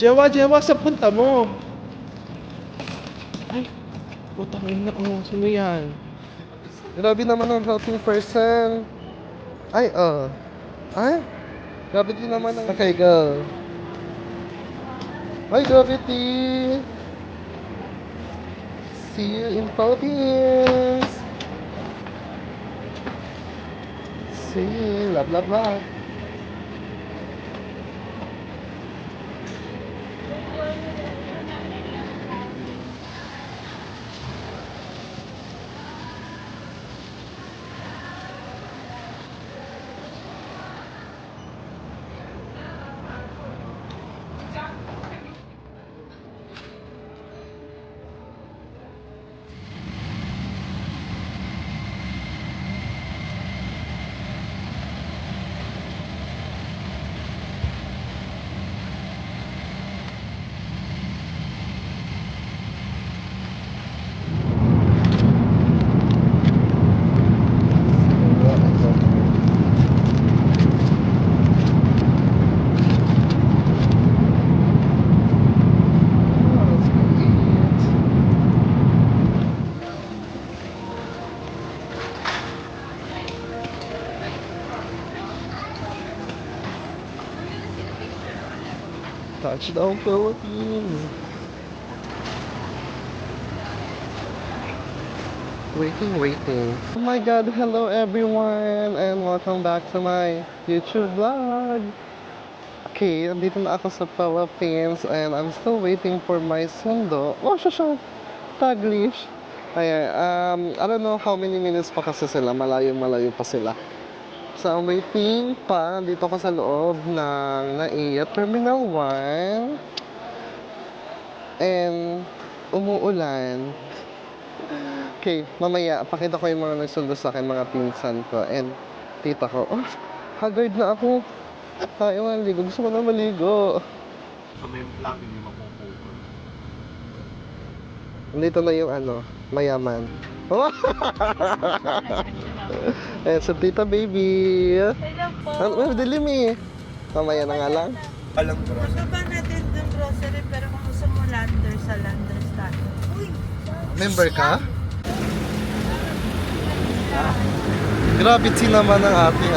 Jewa, Jewa, sa punta mo? Ay, putang ina mo. Sino yan? Grabe naman ang routing person. Ay, Ay, grabe din naman ang... Okay, go. Hi, Gravity! See you in Philippines! See you, love, love, love. Touchdown Philippines. Waiting. Oh my god, hello everyone and welcome back to my YouTube vlog. Okay, andito na ako sa Philippines and I'm still waiting for my sundo. Oh, siya, Taglish. Ayan, I don't know how many minutes pa kasi sila, malayo pa sila. So, I'm waiting pa. Dito ako sa loob ng NAIA Terminal 1. And, umuulan. Okay, mamaya, pakita ko yung mga nagsundo sa akin, mga pinsan ko. And, tita ko. Oh, haggard na ako. Tayo maligo. Gusto ko na maligo. May vlog, hindi mapupupo. Dito na yung mayaman. Oh! Eh, sa tita baby. Hello po. Dilim eh. Mamaya na nga lang. Alam ko rin. Baka natin yung grocery pero kung gusto mo sa Landers tayo. Uy! Member ka? Gravity naman ang ating